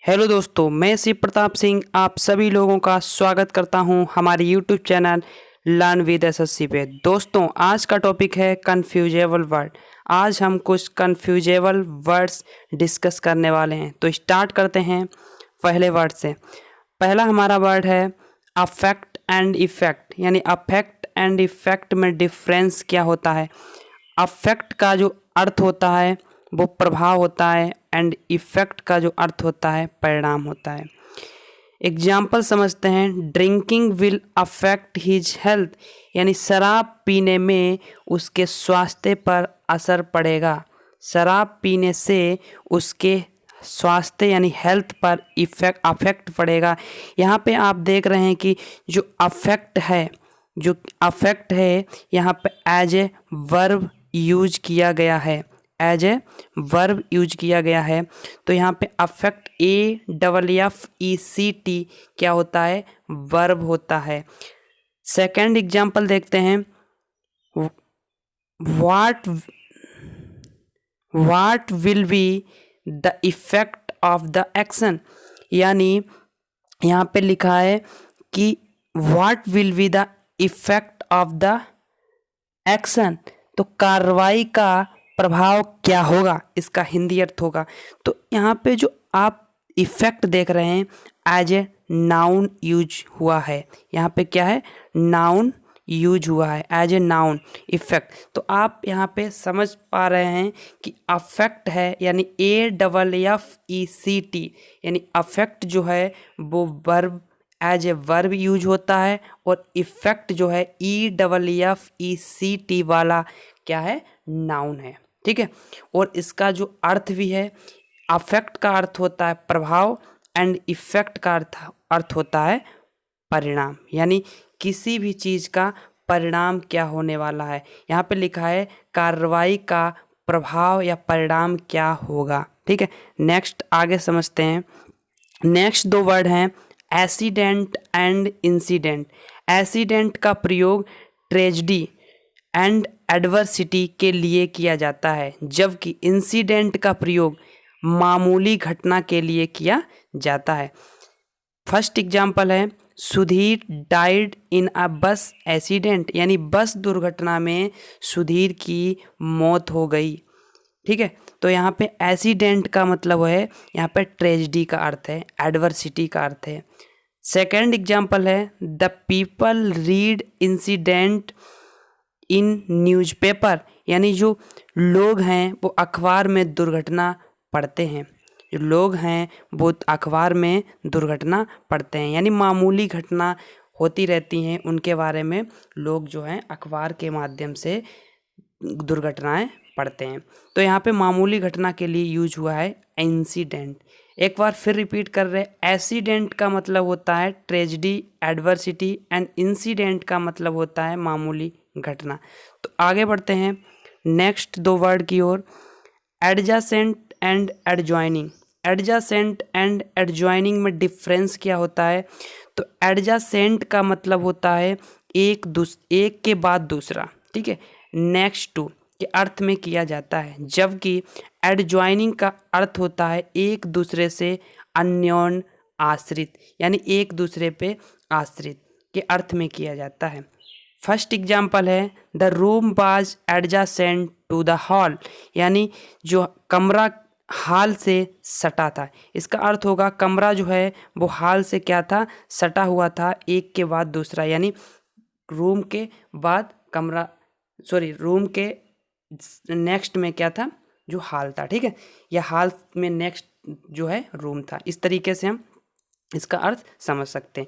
Hello दोस्तों, मैं शिव प्रताप सिंह आप सभी लोगों का स्वागत करता हूं हमारे YouTube channel learn with SSC पे। दोस्तों, आज का टॉपिक है कन्फ्यूजेबल वर्ड। आज हम कुछ कन्फ्यूजेबल वर्ड्स डिस्कस करने वाले हैं। तो स्टार्ट करते हैं पहले वर्ड से। पहला हमारा वर्ड है अफेक्ट एंड इफेक्ट। यानी अफेक्ट एंड इफेक्ट में डिफरेंस क्या होता है। अफेक्ट का जो अर्थ होता है वो प्रभाव होता है एंड इफेक्ट का जो अर्थ होता है परिणाम होता है। एग्जाम्पल समझते हैं। Drinking will affect his health, यानी शराब पीने में उसके स्वास्थ्य पर असर पड़ेगा। शराब पीने से उसके स्वास्थ्य यानी हेल्थ पर अफेक्ट पड़ेगा। यहाँ पे आप देख रहे हैं कि जो अफेक्ट है यहाँ पे एज ए वर्ब यूज किया गया है। एज ए वर्ब यूज किया गया है। तो यहाँ पे अफेक्ट AFFECT क्या होता है, वर्ब होता है। सेकंड एग्जांपल देखते हैं। What will be the effect of the action, यानी यहाँ पे लिखा है कि what will be the effect of the action, तो कार्रवाई का प्रभाव क्या होगा, इसका हिंदी अर्थ होगा। तो यहाँ पे जो आप इफेक्ट देख रहे हैं एज ए नाउन यूज हुआ है। यहाँ पे क्या है, नाउन यूज हुआ है एज ए नाउन इफेक्ट। तो आप यहाँ पे समझ पा रहे हैं कि अफेक्ट है यानी AFFECT, यानी अफेक्ट जो है वो verb as a verb use होता है और इफेक्ट जो है EFFECT वाला क्या है, नाउन है। ठीक है। और इसका जो अर्थ भी है, अफेक्ट का अर्थ होता है प्रभाव एंड इफेक्ट का अर्थ होता है परिणाम, यानी किसी भी चीज़ का परिणाम क्या होने वाला है। यहाँ पे लिखा है कार्रवाई का प्रभाव या परिणाम क्या होगा। ठीक है। नेक्स्ट आगे समझते हैं। नेक्स्ट दो वर्ड हैं एक्सीडेंट एंड इंसिडेंट। एक्सीडेंट का प्रयोग ट्रेजेडी एंड एडवर्सिटी के लिए किया जाता है, जबकि इंसिडेंट का प्रयोग मामूली घटना के लिए किया जाता है। फर्स्ट एग्जाम्पल है सुधीर डाइड इन अ बस एक्सीडेंट, यानी बस दुर्घटना में सुधीर की मौत हो गई। ठीक है। तो यहाँ पे एक्सीडेंट का मतलब है यहाँ पे ट्रेजेडी का अर्थ है, एडवर्सिटी का अर्थ है। सेकेंड एग्जाम्पल है the people read incident in newspaper, यानी जो लोग हैं वो अखबार में दुर्घटना पढ़ते हैं। जो लोग हैं वो अखबार में दुर्घटना पढ़ते हैं, यानी मामूली घटना होती रहती हैं उनके बारे में लोग जो हैं अखबार के माध्यम से दुर्घटनाएं पढ़ते हैं। तो यहाँ पे मामूली घटना के लिए यूज हुआ है इंसिडेंट। एक बार फिर रिपीट कर रहे हैं। एक्सीडेंट का मतलब होता है ट्रेजेडी, एडवर्सिटी एंड इंसिडेंट का मतलब होता है मामूली घटना। तो आगे बढ़ते हैं नेक्स्ट दो वर्ड की ओर। Adjacent and adjoining. Adjacent and adjoining में डिफरेंस क्या होता है। तो एडजासेंट का मतलब होता है एक के बाद दूसरा। ठीक है, नेक्स्ट टू के अर्थ में किया जाता है, जबकि एडजॉइनिंग का अर्थ होता है एक दूसरे से अन्योन आश्रित, यानी एक दूसरे पे आश्रित के अर्थ में किया जाता है। फर्स्ट एग्जाम्पल है the room was adjacent to the hall, यानी जो कमरा हाल से सटा था। इसका अर्थ होगा कमरा जो है वो हाल से क्या था, सटा हुआ था एक के बाद दूसरा, यानी रूम के बाद कमरा, रूम के नेक्स्ट में क्या था, जो हाल था। ठीक है, या हाल में नेक्स्ट जो है रूम था। इस तरीके से हम इसका अर्थ समझ सकते हैं।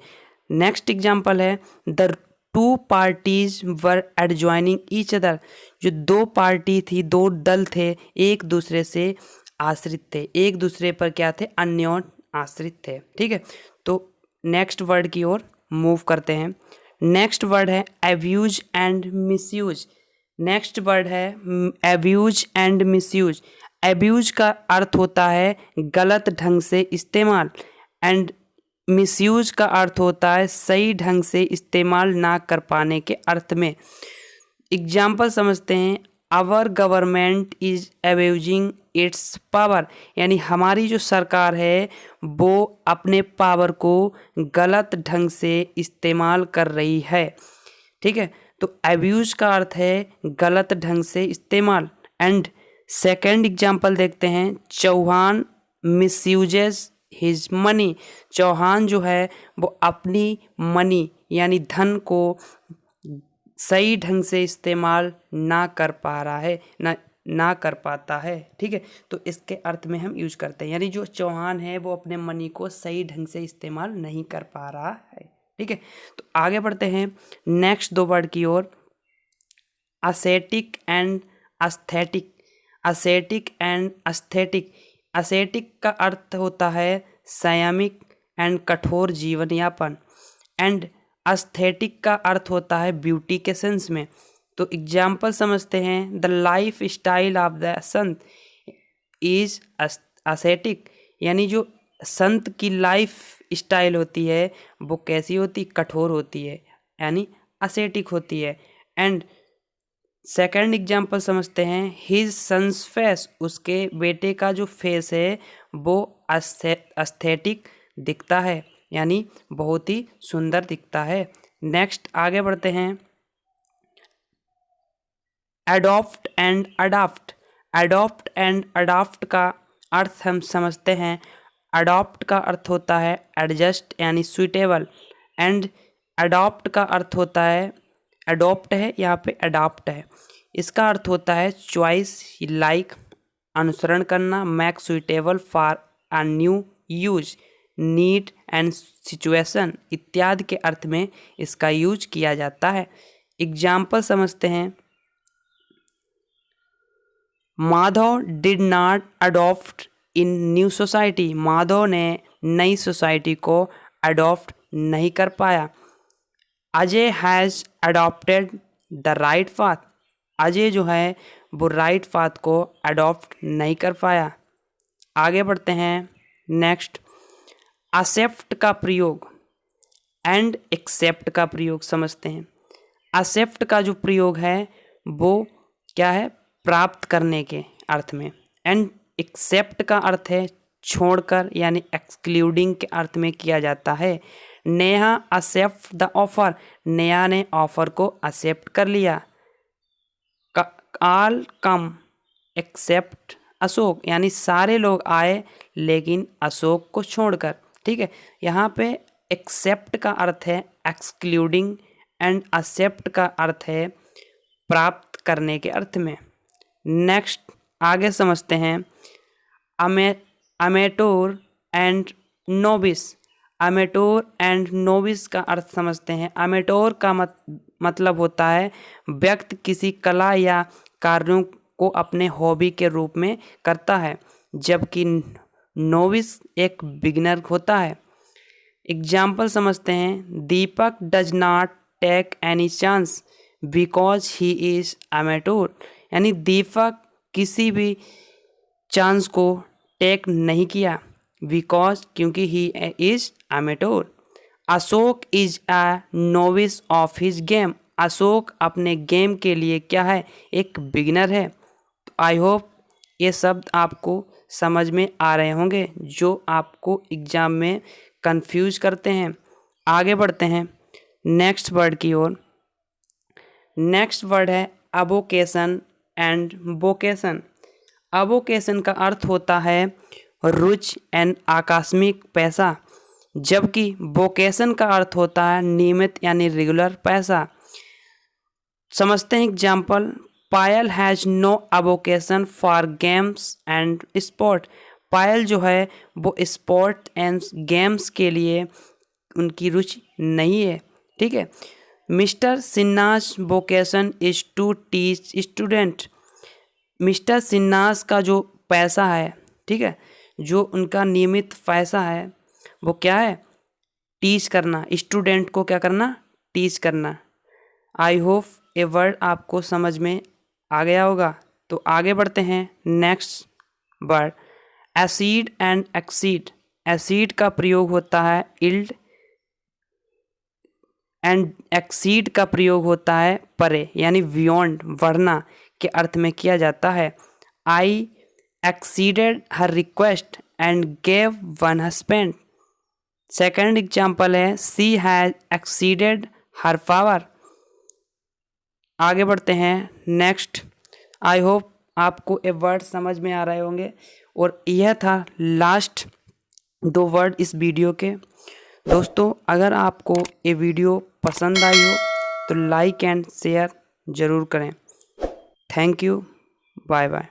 नेक्स्ट एग्जाम्पल है the two parties were adjoining each other. जो दो पार्टी थी, दो दल थे, एक दूसरे से आश्रित थे, एक दूसरे पर क्या थे, अन्योन आश्रित थे। ठीक है। तो नेक्स्ट वर्ड की ओर मूव करते हैं। नेक्स्ट वर्ड है abuse and misuse. Next word है एब्यूज एंड मिसयूज। एब्यूज का अर्थ होता है गलत ढंग से इस्तेमाल एंड मिसयूज का अर्थ होता है सही ढंग से इस्तेमाल ना कर पाने के अर्थ में। एग्जाम्पल समझते हैं। Our government is abusing its power, यानी हमारी जो सरकार है वो अपने पावर को गलत ढंग से इस्तेमाल कर रही है। ठीक है, तो अब्यूज का अर्थ है गलत ढंग से इस्तेमाल। एंड सेकेंड एग्जाम्पल देखते हैं, चौहान मिसयूजेस हिज मनी, चौहान जो है वो अपनी मनी यानी धन को सही ढंग से इस्तेमाल ना कर पा रहा है, ना कर पाता है। ठीक है, तो इसके अर्थ में हम यूज करते हैं, यानी जो चौहान है वो अपने मनी को सही ढंग से इस्तेमाल नहीं कर पा रहा है। ठीक है, तो आगे बढ़ते हैं नेक्स्ट दो वर्ड की ओर, ascetic and aesthetic. Ascetic and aesthetic, ascetic का अर्थ होता है संयमिक एंड कठोर जीवन यापन, एंड एस्थेटिक का अर्थ होता है ब्यूटी के सेंस में। तो एग्जाम्पल समझते हैं, the life style of the Sant is aesthetic, यानी जो संत की लाइफ स्टाइल होती है वो कैसी होती, कठोर होती है, यानी एस्थेटिक होती है। एंड सेकंड एग्जाम्पल समझते हैं, हिज सन्स फेस, उसके बेटे का जो फेस है वो एस्थेटिक दिखता है, यानी बहुत ही सुंदर दिखता है। नेक्स्ट आगे बढ़ते हैं, adopt and adapt. Adopt and adapt का अर्थ हम समझते हैं, अडॉप्ट का अर्थ होता है एडजस्ट यानी सुइटेबल, एंड अडॉप्ट का अर्थ होता है, अडॉप्ट है यहाँ पे अडॉप्ट है, इसका अर्थ होता है चॉइस, लाइक, अनुसरण करना, make suitable for a new use, need and situation इत्यादि के अर्थ में इसका यूज किया जाता है। एग्जाम्पल समझते हैं, Madhav did not adopt in new society, Madhav ने नई सोसाइटी को अडॉप्ट नहीं कर पाया। Ajay has adopted the right path, Ajay जो है वो राइट पाथ को अडॉप्ट नहीं कर पाया। आगे बढ़ते हैं नेक्स्ट, एक्सेप्ट का प्रयोग एंड एक्सेप्ट का प्रयोग समझते हैं। एक्सेप्ट का जो प्रयोग है वो क्या है, प्राप्त करने के अर्थ में, एंड एक्सेप्ट का अर्थ है छोड़कर यानी एक्सक्लूडिंग के अर्थ में किया जाता है। Neha accept the offer, Neha ने ऑफर को एक्सेप्ट कर लिया। ऑल कम एक्सेप्ट अशोक, यानी सारे लोग आए लेकिन अशोक को छोड़कर। ठीक है, यहाँ पे एक्सेप्ट का अर्थ है एक्सक्लूडिंग एंड एक्सेप्ट का अर्थ है प्राप्त करने के अर्थ में। नेक्स्ट आगे समझते हैं, अमेटोर एंड नोविस। अमेटोर एंड नोविस का अर्थ समझते हैं। अमेटोर का मतलब होता है व्यक्ति किसी कला या कार्यों को अपने हॉबी के रूप में करता है, जबकि नोविस एक बिगिनर होता है। एग्जाम्पल समझते हैं, Deepak does not take any chance because he is amateur, यानी दीपक किसी भी चांस को टेक नहीं किया बिकॉज क्योंकि he is amateur. Ashok is a novice of his game, Ashok अपने गेम के लिए क्या है, एक बिगिनर है। तो आई होप ये शब्द आपको समझ में आ रहे होंगे जो आपको एग्जाम में कंफ्यूज करते हैं। आगे बढ़ते हैं नेक्स्ट वर्ड की ओर। नेक्स्ट वर्ड है अवोकेशन एंड वोकेशन। अवोकेशन का अर्थ होता है रुचि एंड आकस्मिक पैसा, जबकि वोकेशन का अर्थ होता है नियमित यानी रेगुलर पैसा। समझते हैं example, Payal has no avocation for games and sport, Payal जो है वो स्पोर्ट एंड गेम्स के लिए उनकी रुचि नहीं है। ठीक है, mister Sinha's vocation is to teach student, mister Sinha's का जो पैसा है, ठीक है, जो उनका नियमित पैसा है वो क्या है, टीच करना, स्टूडेंट को क्या करना, टीच करना। आई होप ये वर्ड आपको समझ में आ गया होगा। तो आगे बढ़ते हैं next word, acid and exceed. Acid का प्रयोग होता है इल्ड एंड एक्सीड का प्रयोग होता है परे यानी बियॉन्ड, बढ़ना, के अर्थ में किया जाता है। I acceded her request and gave one husband. Second example है she has exceeded her power. आगे बढ़ते हैं नेक्स्ट। आई होप आपको ये वर्ड समझ में आ रहे होंगे और यह था लास्ट 2 वर्ड इस वीडियो के। दोस्तों अगर आपको ये वीडियो पसंद आई हो तो लाइक एंड शेयर ज़रूर करें। Thank you, bye bye.